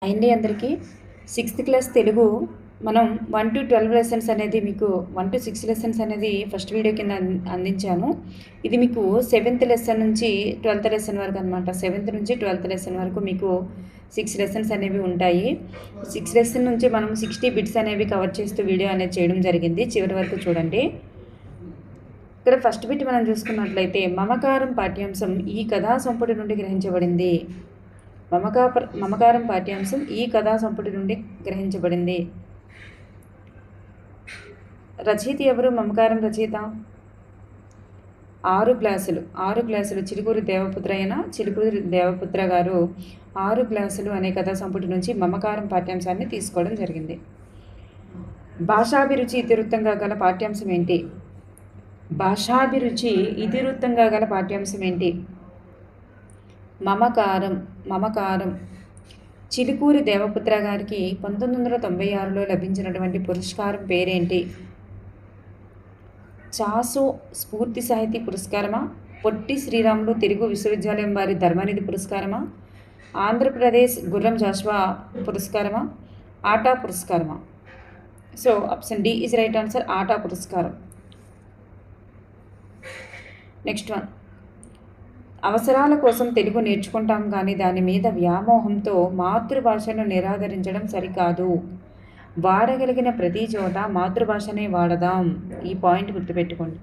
అండి అందరికీ 6th class Telugu మనం 1 to 12 లెసన్స్ అనేది మీకు 1 to 6 లెసన్స్ అనేది ఫస్ట్ వీడియో కింద అందించాను. ఇది మీకు 7th లెసన్ నుంచి 12th లెసన్ వరకు అనమాట. 7th నుంచి 12th లెసన్ వరకు మీకు 6 లెసన్స్ అనేవి ఉంటాయి. 6 లెసన్ నుంచి మనం 60 బిట్స్ అనేవి కవర్ చేస్తూ వీడియో అనేది చేయడం జరిగింది. చివరి వరకు చూడండి. ఇక్కడ ఫస్ట్ బిట్ మనం చూసుకున్నట్లయితే మమకారం పాఠ్యాంశం ఈ కథా సంపుటి నుండి గ్రహించబడింది. మమకారం పాఠ్యాంశం ఈ కథా సంపుటి నుండి గ్రహించబడింది. రచయిత ఎవరు? మమకారం రచయిత 6 క్లాసులు చిలుకూరి దేవపుత్ర గారు 6 క్లాసులు అనే కథా సంపుటి నుంచి మమకారం పాఠ్యాంశాన్ని తీసుకోవడం జరిగింది. భాషాభిరుచి ఇతివృత్తంగా గల పాఠ్యాంశం ఏంటి? భాషాభిరుచి ఇతివృత్తంగా గల పాఠ్యాంశం ఏంటి? మమకారం. చిలుకూరి దేవపుత్ర గారికి 1996లో లభించినటువంటి పురస్కారం పేరేంటి? చాసో స్ఫూర్తి సాహితీ పురస్కారమా? పొట్టి శ్రీరాములు తెలుగు విశ్వవిద్యాలయం వారి ధర్మనిధి పురస్కారమా? ఆంధ్రప్రదేశ్ గుర్రం జాషువా పురస్కారమా? ఆటా పురస్కారమా? So option D is right answer, ATA పురస్కారం. నెక్స్ట్ వన్, అవసరాల కోసం తెలుగు నేర్చుకుంటాం కానీ దాని మీద వ్యామోహంతో మాతృభాషను నిరాదరించడం సరికాదు. వాడగలిగిన ప్రతి చోట మాతృభాషనే వాడదాం, ఈ పాయింట్ గుర్తుపెట్టుకోండి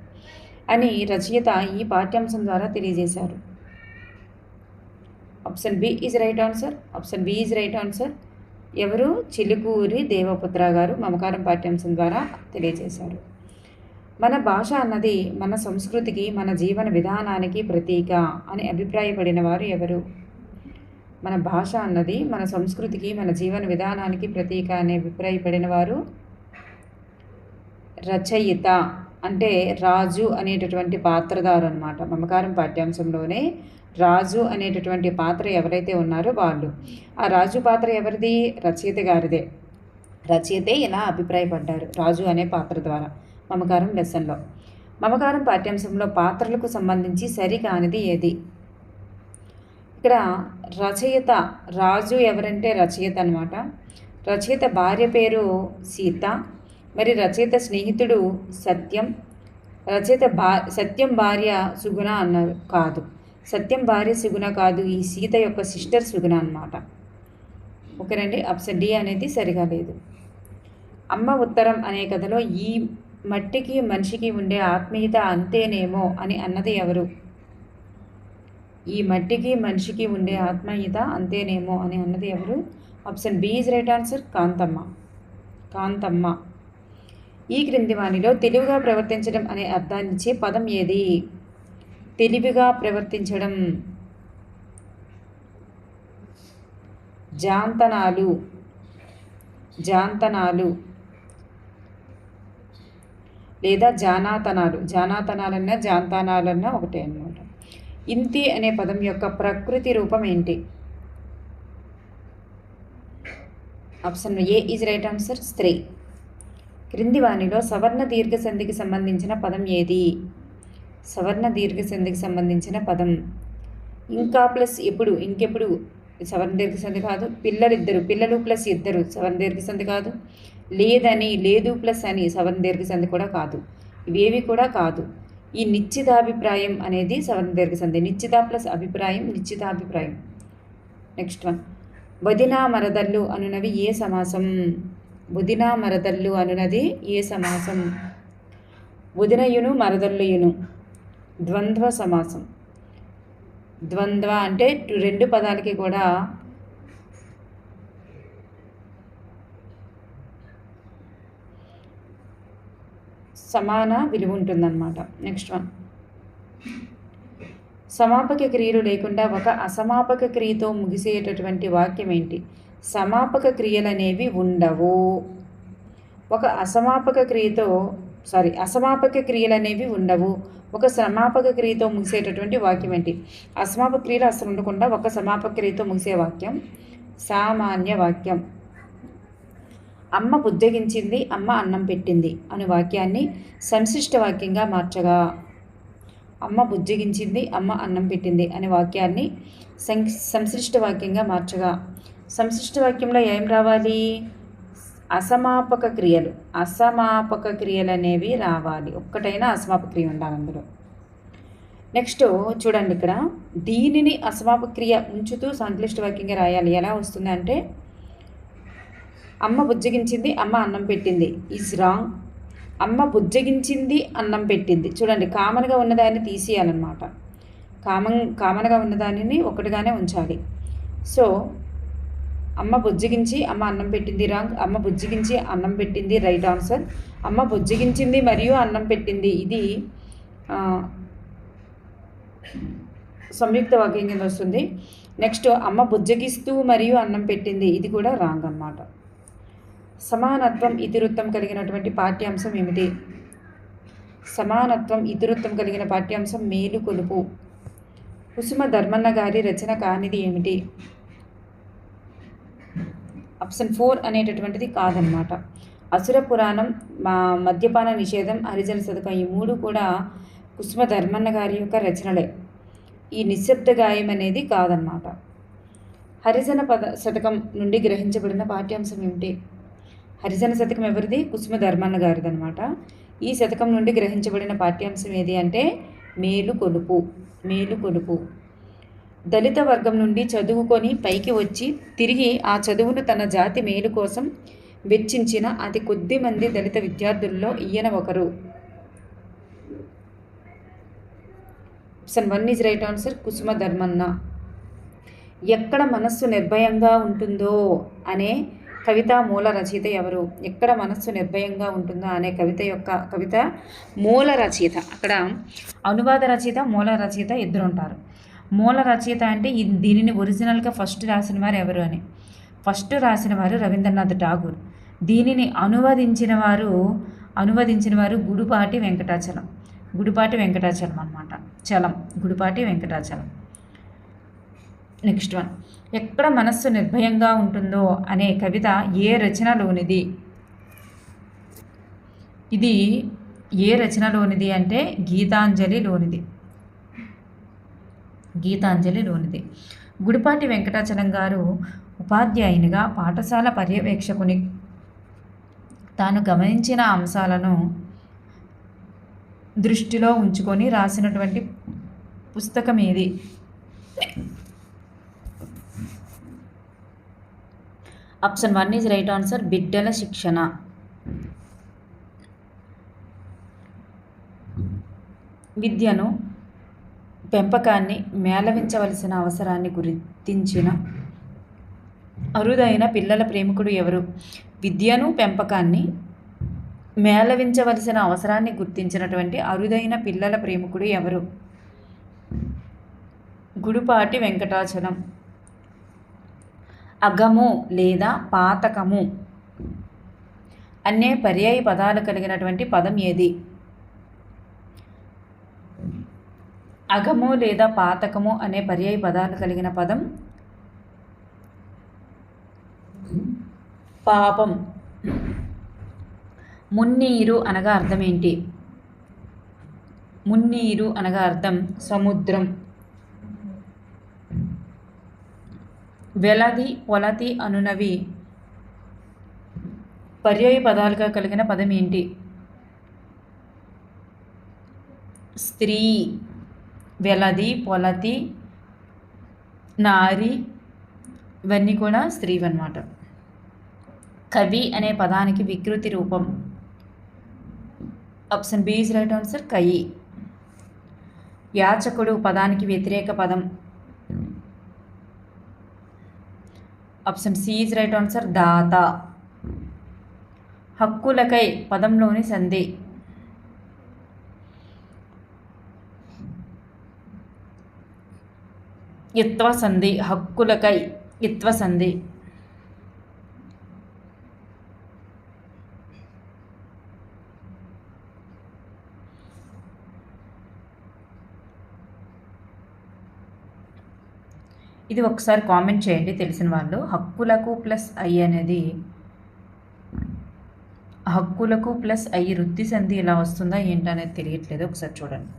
అని రచయిత ఈ పాఠ్యాంశం ద్వారా తెలియజేశారు. Option B is right answer. ఎవరు? చిలుకూరి దేవపుత్ర గారు మమకారం పాఠ్యాంశం ద్వారా తెలియజేశారు. మన భాష అన్నది మన సంస్కృతికి, మన జీవన విధానానికి ప్రతీక అని అభిప్రాయపడిన వారు ఎవరు? మన భాష అన్నది మన సంస్కృతికి, మన జీవన విధానానికి ప్రతీక అని అభిప్రాయపడిన వారు రచయిత, అంటే రాజు అనేటటువంటి పాత్రధారు అనమాట. మమకారం పాఠ్యాంశంలోనే రాజు అనేటటువంటి పాత్ర ఎవరైతే ఉన్నారో వాళ్ళు. ఆ రాజు పాత్ర ఎవరిది? రచయిత గారిదే. రచయితే ఇలా అభిప్రాయపడ్డారు రాజు అనే పాత్ర ద్వారా మమకారం లెసన్లో. మమకారం పాఠ్యాంశంలో పాత్రలకు సంబంధించి సరికానిది ఏది? ఇక్కడ రచయిత రాజు ఎవరంటే రచయిత అనమాట. రచయిత భార్య పేరు సీత, మరి రచయిత స్నేహితుడు సత్యం. సత్యం భార్య సుగుణ అన్నారు, కాదు. సత్యం భార్య సుగుణ కాదు, ఈ సీత యొక్క సిస్టర్ సుగుణ అనమాట. ఓకేనండి, ఆప్షన్ డి అనేది సరిగా లేదు. అమ్మ ఉత్తరం అనే కథలో ఈ మట్టికి మనిషికి ఉండే ఆత్మీయత అంతేనేమో అని అన్నది ఎవరు? ఈ మట్టికి మనిషికి ఉండే ఆత్మీయత అంతేనేమో అని అన్నది ఎవరు? Option B is right answer, Kantamma. ఈ క్రింది వానిలో తెలివిగా ప్రవర్తించడం అనే అర్థాన్నిచ్చే పదం ఏది? తెలివిగా ప్రవర్తించడం. జాంతనాలు లేదా జానాతనాలన్నా జాంతానాలన్నా ఒకటే అన్నమాట. ఇంతి అనే పదం యొక్క ప్రకృతి రూపం ఏంటి? Option A is right answer, స్త్రీ. క్రింది వానిలో సవర్ణ దీర్ఘ సంధికి సంబంధించిన పదం ఏది? సవర్ణ దీర్ఘ సంధికి సంబంధించిన పదం ఇంకా ప్లస్ ఎప్పుడు, ఇంకెప్పుడు సవర్ణ దీర్ఘ సంధి కాదు. పిల్లలు ప్లస్ ఇద్దరు సవర్ణ దీర్ఘ సంధి కాదు. లేదని, లేదు ప్లస్ అని సవర్ణ దీర్ఘ సంధి కూడా కాదు. ఇవేవి కూడా కాదు. ఈ నిశ్చితాభిప్రాయం అనేది సవర్ణ దీర్ఘ సంధి. నిశ్చిత ప్లస్ అభిప్రాయం, నిశ్చితాభిప్రాయం. నెక్స్ట్ వన్, వదినా మరదళ్ళు అనునవి ఏ సమాసం? వదినా మరదళ్ళు అనునది ఏ సమాసం? వదినయును మరదళ్ళుయును ద్వంద్వ సమాసం. ద్వంద్వ అంటే రెండు పదాలకి కూడా సమాన విలువ ఉంటుందన్నమాట. నెక్స్ట్ వన్, సమాపక క్రియలు లేకుండా ఒక అసమాపక క్రియతో ముగిసేటటువంటి వాక్యం ఏంటి? సమాపక క్రియలు అనేవి ఉండవు. అసమాపక క్రియలు అనేవి ఉండవు. ఒక సమాపక క్రియతో ముగిసేటటువంటి వాక్యం ఏంటి? అసమాపక క్రియలు అసలు ఉండకుండా ఒక సమాపక క్రియతో ముగిసే వాక్యం సామాన్య వాక్యం. అమ్మ బుజ్జగించింది, అమ్మ అన్నం పెట్టింది అనే వాక్యాన్ని సంశిష్ట వాక్యంగా మార్చగా, అమ్మ బుజ్జగించింది, అమ్మ అన్నం పెట్టింది అనే వాక్యాన్ని సంశ్లిష్ట వాక్యంగా మార్చగా సంశిష్ట వాక్యంలో ఏం రావాలి? అసమాపక క్రియలు. అసమాపక క్రియలు అనేవి రావాలి. ఒక్కటైనా అసమాపక క్రియ ఉండాలి అందులో. నెక్స్ట్ చూడండి, ఇక్కడ దీనిని అసమాపక క్రియ ఉంచుతూ సంక్లిష్ట వాక్యంగా రాయాలి. ఎలా వస్తుంది అంటే, అమ్మ బుజ్జగించింది, అమ్మ అన్నం పెట్టింది ఈజ్ రాంగ్. అమ్మ బుజ్జగించింది, అన్నం పెట్టింది. చూడండి, కామన్గా ఉన్నదాన్ని తీసేయాలన్నమాట. కామన్గా ఉన్నదానిని ఒకటిగానే ఉంచాలి. సో అమ్మ బుజ్జగించి అమ్మ అన్నం పెట్టింది రాంగ్. అమ్మ బుజ్జగించి అన్నం పెట్టింది రైట్ ఆన్సర్. అమ్మ బుజ్జగించింది మరియు అన్నం పెట్టింది, ఇది సంయుక్త వాక్యం కింద వస్తుంది. నెక్స్ట్ అమ్మ బుజ్జగిస్తూ మరియు అన్నం పెట్టింది, ఇది కూడా రాంగ్ అన్నమాట. సమానత్వం ఇతివృత్తం కలిగినటువంటి పాఠ్యాంశం ఏమిటి? సమానత్వం ఇతివృత్తం కలిగిన పాఠ్యాంశం మేలుకొలుపు. కుసుమ ధర్మన్న గారి రచన కానిది ఏమిటి? ఆప్షన్ 4 అనేటటువంటిది కాదనమాట. అసుర పురాణం, మద్యపాన నిషేధం, హరిజన శతకం, ఈ 3 కూడా కుసుమ ధర్మన్న గారి యొక్క రచనలే. ఈ నిశ్శబ్ద గాయం అనేది కాదనమాట. హరిజన శతకం నుండి గ్రహించబడిన పాఠ్యాంశం ఏమిటి? హరిజన శతకం ఎవరిది? కుసుమ ధర్మన్న గారిది అనమాట. ఈ శతకం నుండి గ్రహించబడిన పాఠ్యాంశం ఏది అంటే మేలుకొలుపు. మేలుకొలుపు. దళిత వర్గం నుండి చదువుకొని పైకి వచ్చి తిరిగి ఆ చదువును తన జాతి మేలు కోసం వెచ్చించిన అతి కొద్ది మంది దళిత విద్యార్థుల్లో ఈయన ఒకరు. Option 1 is right answer. Kusuma Dharmanna. ఎక్కడ మనస్సు నిర్భయంగా ఉంటుందో అనే కవిత మూల రచయిత ఎవరు? ఎక్కడ మనస్సు నిర్భయంగా ఉంటుందో అనే కవిత మూల రచయిత. అక్కడ అనువాద రచయిత, మూల రచయిత ఇద్దరు ఉంటారు. మూల రచయిత అంటే దీనిని ఒరిజినల్గా ఫస్ట్ రాసిన వారు ఎవరు అని. ఫస్ట్ రాసిన వారు రవీంద్రనాథ్ ఠాగూర్. దీనిని అనువదించిన వారు గుడిపాటి వెంకటాచలం. గుడిపాటి వెంకటాచలం అన్నమాట. గుడిపాటి వెంకటాచలం. నెక్స్ట్ వన్, ఎక్కడ మనస్సు నిర్భయంగా ఉంటుందో అనే కవిత ఏ రచనలోనిది? ఇది ఏ రచనలోనిది అంటే గీతాంజలిలోనిది. గుడిపాటి వెంకటాచలం గారు ఉపాధ్యాయునిగా పాఠశాల పర్యవేక్షకుని తాను గమనించిన అంశాలను దృష్టిలో ఉంచుకొని రాసినటువంటి పుస్తకం ఏది? Option 1 is right answer. బిడ్డల శిక్షణ. విద్యను, పెంపకాన్ని మేళవించవలసిన అవసరాన్ని గుర్తించిన అరుదైన పిల్లల ప్రేమికుడు ఎవరు? విద్యను, పెంపకాన్ని మేళవించవలసిన అవసరాన్ని గుర్తించినటువంటి అరుదైన పిల్లల ప్రేమికుడు ఎవరు? గుడిపాటి వెంకటాచలం. అగము లేదా పాతకము అనే పర్యాయ పదాలు కలిగినటువంటి పదం ఏది? అగము లేదా పాతకము అనే పర్యాయ పదాలు కలిగిన పదం పాపం. మున్నీరు అనగా అర్థం ఏంటి? మున్నీరు అనగా అర్థం సముద్రం. వెలది, పొలతి అనునవి పర్యాయ పదాలుగా కలిగిన పదం ఏంటి? స్త్రీ. వెలది, పొలతి, నారి ఇవన్నీ కూడా స్త్రీ అన్నమాట. కవి అనే పదానికి వికృతి రూపం. Option B is right answer. కయి. యాచకుడు పదానికి వ్యతిరేక పదం. Option C is right answer. దాత. హక్కులకై పదంలోని సంధి. ఇత్వ సంధి. హక్కులకై ఇత్వ సంధి. ఇది ఒకసారి కామెంట్ చేయండి తెలిసిన వాళ్ళు. హక్కులకు ప్లస్ ఐ అనేది హక్కులకు ప్లస్ ఐ వృత్తి సంధి ఎలా వస్తుందా ఏంటనేది తెలియట్లేదు. ఒకసారి చూడండి.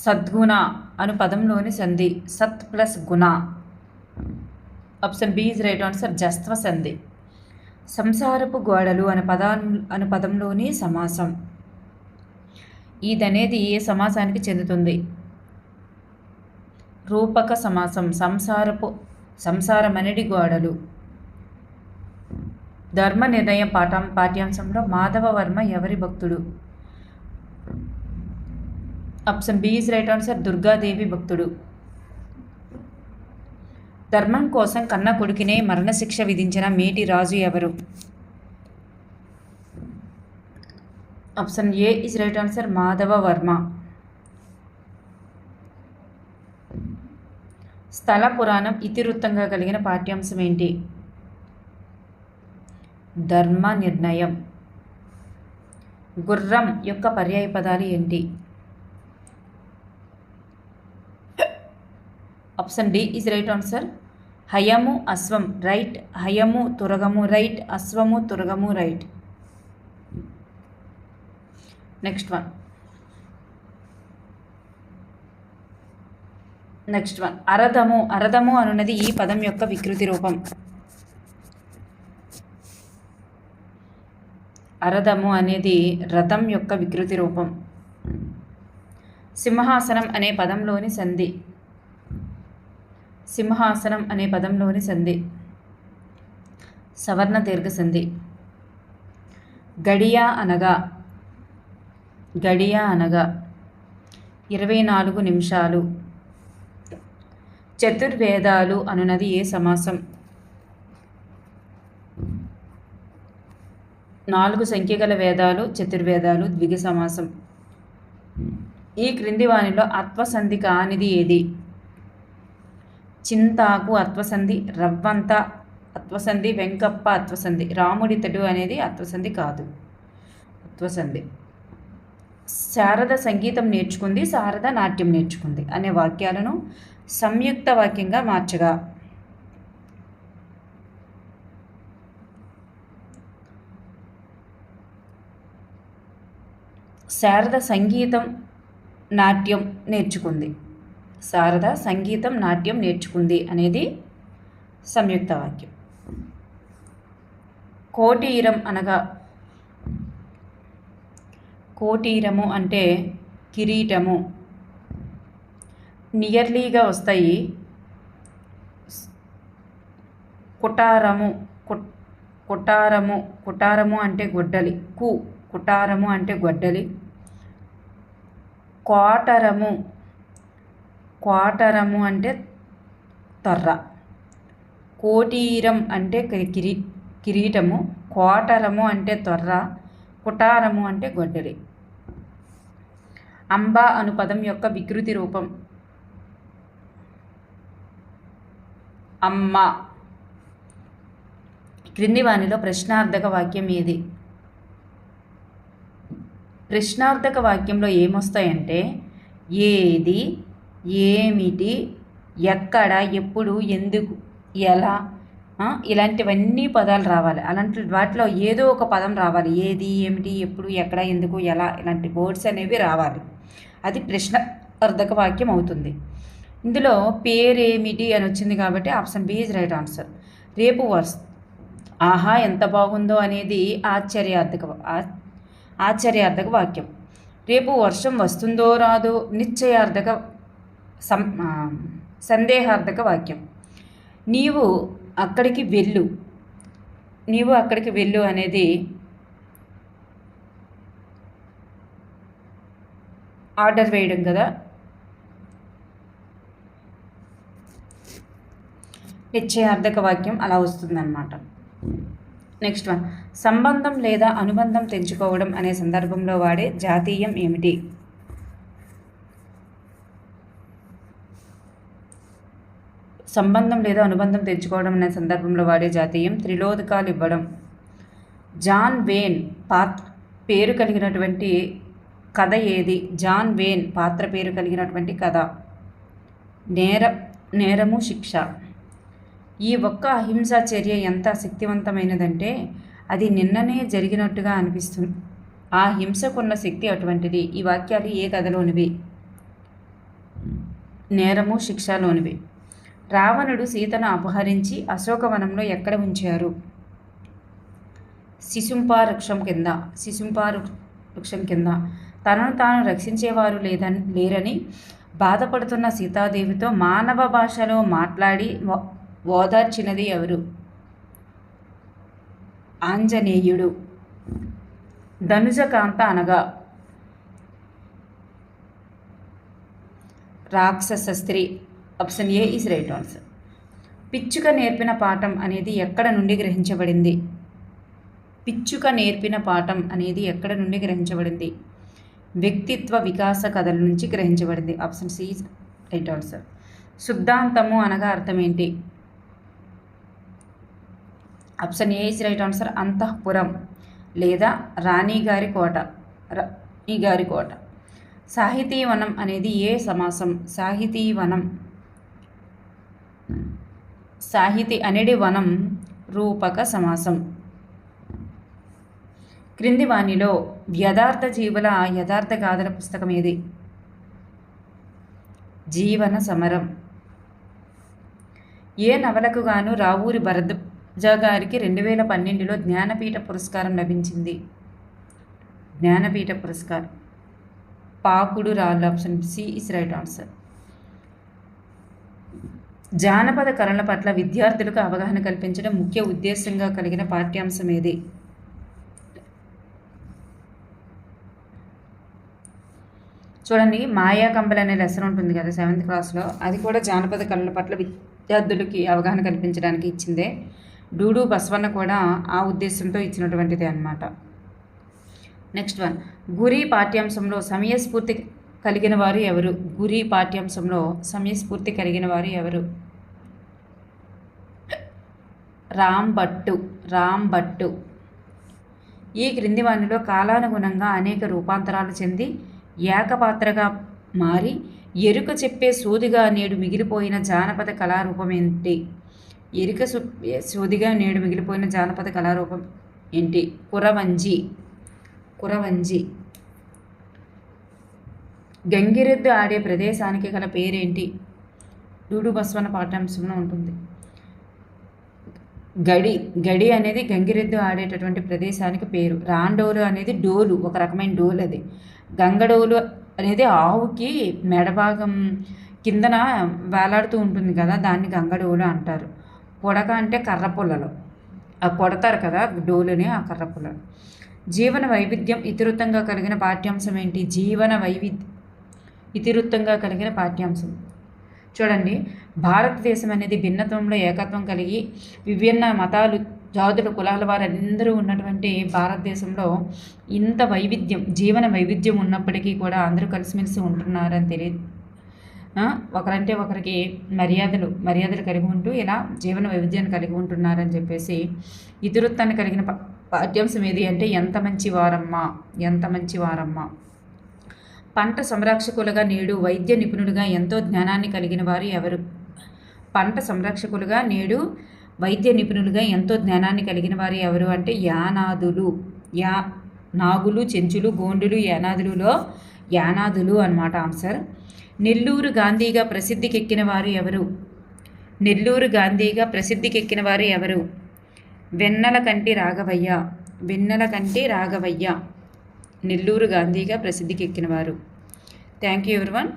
సద్గుణ అను పదంలోని సంధి. సత్ ప్లస్ గుణ option B is right answer జస్త్వ సంధి. సంసారపు గోడలు అనే పదంలోని సమాసం. ఇదనేది ఏ సమాసానికి చెందుతుంది? రూపక సమాసం. సంసారమనడి గోడలు. ధర్మ నిర్ణయం పాఠ్యాంశంలో మాధవవర్మ ఎవరి భక్తుడు? Option B is right answer Durgadevi భక్తుడు. ధర్మం కోసం కన్న కొడుకునే మరణశిక్ష విధించిన మేటి రాజు ఎవరు? Option A is right answer Madhava Varma. స్థల పురాణం ఇతివృత్తంగా కలిగిన పాఠ్యాంశం ఏంటి? ధర్మ నిర్ణయం. గుర్రం యొక్క పర్యాయ పదాలు ఏంటి? Option D is right answer హయము అశ్వం రైట్. హయము తురగము రైట్. అశ్వము తురగము రైట్. నెక్స్ట్ వన్ అరదము అనున్నది ఈ పదం యొక్క వికృతి రూపం. అరదము అనేది రథం యొక్క వికృతి రూపం. సింహాసనం అనే పదంలోని సంధి. సింహాసనం అనే పదంలోని సంధి సవర్ణ దీర్ఘ సంధి. గడియ అనగా 24 నిమిషాలు. చతుర్వేదాలు అనున్నది ఏ సమాసం? 4 సంఖ్యగల వేదాలు చతుర్వేదాలు ద్విగ సమాసం. ఈ క్రింది వానిలో అత్వసంధి కానిది ఏది? చింతాకు అత్వసంధి, రవ్వంత అత్వసంధి, వెంకప్ప అత్వసంధి. రాముడితడు అనేది అత్వసంధి కాదు. అత్వసంధి. శారద సంగీతం నేర్చుకుంది, శారద నాట్యం నేర్చుకుంది అనే వాక్యాలను సంయుక్త వాక్యంగా మార్చగా శారద సంగీతం నాట్యం నేర్చుకుంది. శారద సంగీతం నాట్యం నేర్చుకుంది అనేది సంయుక్త వాక్యం. కోటీరం అనగా కోటీరము అంటే కిరీటము. నియర్లీగా వస్తాయి. కుటారము అంటే గొడ్డలి. కుటారము అంటే గొడ్డలి. క్వాటరము అంటే తర్ర. కోటీరం అంటే కిరీటము. క్వాటరము అంటే తొర్ర. కుటారము అంటే గొడ్డలి. అంబ అను పదం యొక్క వికృతి రూపం. అమ్మ. క్రింది వానిలో ప్రశ్నార్థక వాక్యం ఏది? ప్రశ్నార్థక వాక్యంలో ఏమొస్తాయంటే ఏది, ఏమిటి, ఎక్కడ, ఎప్పుడు, ఎందుకు, ఎలా, ఇలాంటివన్నీ పదాలు రావాలి. అలాంటి వాటిలో ఏదో ఒక పదం రావాలి. ఏది, ఏమిటి, ఎప్పుడు, ఎక్కడ, ఎందుకు, ఎలా ఇలాంటి వర్డ్స్ అనేవి రావాలి. అది ప్రశ్నార్థక వాక్యం అవుతుంది. ఇందులో పేరేమిటి అని వచ్చింది కాబట్టి option B is right answer. రేపు ఆహా ఎంత బాగుందో అనేది ఆశ్చర్యార్థక వాక్యం. రేపు వర్షం వస్తుందో రాదో నిశ్చయార్థక సందేహార్థక వాక్యం. నీవు అక్కడికి వెళ్ళు అనేది ఆర్డర్ వేయడం కదా. నిశ్చయార్థక వాక్యం అలా వస్తుందన్నమాట. నెక్స్ట్ వన్ సంబంధం లేదా అనుబంధం తెంచుకోవడం అనే సందర్భంలో వాడే జాతీయం ఏమిటి? సంబంధం లేదా అనుబంధం తెంచుకోవడం అనే సందర్భంలో వాడే జాతీయం త్రిలోదకాలు ఇవ్వడం. జాన్ వేన్ పేరు కలిగినటువంటి కథ ఏది? జాన్ వేన్ పాత్ర పేరు కలిగినటువంటి కథ నేరము శిక్ష. ఈ ఒక్క అహింసా చర్య ఎంత శక్తివంతమైనదంటే అది నిన్ననే జరిగినట్టుగా అనిపిస్తుంది. ఆ హింసకున్న శక్తి అటువంటిది. ఈ వాక్యాలు ఏ కథలోనివి? నేరము శిక్షలోనివి. రావణుడు సీతను అపహరించి అశోకవనంలో ఎక్కడ ఉంచారు? శిశుంపా వృక్షం కింద. తనను తాను రక్షించేవారు లేరని బాధపడుతున్న సీతాదేవితో మానవ భాషలో మాట్లాడి ఓదార్చినది ఎవరు? ఆంజనేయుడు. ధనుజకాంత అనగా రాక్షస స్త్రీ. Option A is right answer. పిచ్చుక నేర్పిన పాఠం అనేది ఎక్కడ నుండి గ్రహించబడింది? పిచ్చుక నేర్పిన పాఠం అనేది ఎక్కడ నుండి గ్రహించబడింది? వ్యక్తిత్వ వికాస కథల నుంచి గ్రహించబడింది. Option C is right answer. శుద్ధాంతము అనగా అర్థం ఏంటి? Option A is right answer. అంతఃపురం లేదా రాణిగారి కోట. సాహితీవనం అనేది ఏ సమాసం? సాహితి అనేది వనం రూపక సమాసం. క్రింది వానిలో యథార్థ జీవుల యథార్థ గాథల పుస్తకం ఏది? జీవన సమరం. ఏ నవలకు గాను రావూరి భరద్వాజ గారికి 2012లో జ్ఞానపీఠ పురస్కారం లభించింది? జ్ఞానపీఠ పురస్కారం Pakudu Rallu. Option C is right answer. జానపద కళల పట్ల విద్యార్థులకు అవగాహన కల్పించడం ముఖ్య ఉద్దేశంగా కలిగిన పాఠ్యాంశం ఏది? చూడండి, మాయా కంబల్ అనే లెసన్ ఉంటుంది కదా 7th క్లాస్లో, అది కూడా జానపద కళల పట్ల విద్యార్థులకి అవగాహన కల్పించడానికి ఇచ్చిందే. డూడు బసవన్న కూడా ఆ ఉద్దేశంతో ఇచ్చినటువంటిదే అన్నమాట. నెక్స్ట్ వన్, గురి పాఠ్యాంశంలో సమయస్ఫూర్తి కలిగిన వారు ఎవరు? గురి పాఠ్యాంశంలో సమయస్ఫూర్తి కలిగిన వారు ఎవరు? రామ్ భట్టు. ఈ క్రింది వానిలో కాలానుగుణంగా అనేక రూపాంతరాలు చెంది ఏకపాత్రగా మారి ఎరుక చెప్పే సోదిగా నేడు మిగిలిపోయిన జానపద కళారూపం ఏంటి? సోదిగా నేడు మిగిలిపోయిన జానపద కళారూపం ఏంటి? కురవంజి. గంగిరెద్దు ఆడే ప్రదేశానికి గల పేరేంటి? డూడు బసవన్న పాఠ్యాంశంలో ఉంటుంది. గడి అనేది గంగిరెద్దు ఆడేటటువంటి ప్రదేశానికి పేరు. రాండోలు అనేది డోలు, ఒక రకమైన డోలు అది. గంగడోలు అనేది ఆవుకి మెడభాగం కిందన వేలాడుతూ ఉంటుంది కదా, దాన్ని గంగడోలు అంటారు. కొడక అంటే కర్రపుల్లలు, కొడతారు కదా డోలుని, ఆ కర్రపుల్లలు. జీవన వైవిధ్యం ఇతివృత్తంగా కలిగిన పాఠ్యాంశం ఏంటి? ఇతివృత్తంగా కలిగిన పాఠ్యాంశం. చూడండి, భారతదేశం అనేది భిన్నత్వంలో ఏకత్వం కలిగి విభిన్న మతాలు, జాతులు, కులాల వారందరూ ఉన్నటువంటి భారతదేశంలో ఇంత జీవన వైవిధ్యం ఉన్నప్పటికీ కూడా అందరూ కలిసిమెలిసి ఉంటున్నారని తెలియదు. ఒకరంటే ఒకరికి మర్యాదలు కలిగి ఉంటూ ఇలా జీవన వైవిధ్యాన్ని కలిగి ఉంటున్నారని చెప్పేసి ఇతివృత్తాన్ని కలిగిన పాఠ్యాంశం ఏది అంటే ఎంత మంచి వారమ్మా. పంట సంరక్షకులుగా నేడు వైద్య నిపుణులుగా ఎంతో జ్ఞానాన్ని కలిగిన వారు ఎవరు? పంట సంరక్షకులుగా నేడు వైద్య నిపుణులుగా ఎంతో జ్ఞానాన్ని కలిగిన వారు ఎవరు అంటే యానాదులు. నాగులు, చెంచులు, గోండులు, యానాదులు అన్నమాట ఆన్సర్. నెల్లూరు గాంధీగా ప్రసిద్ధికెక్కిన వారు ఎవరు? వెన్నెలకంటి రాఘవయ్య నెల్లూరు గాంధీగా ప్రసిద్ధికెక్కినవారు. Thank you everyone.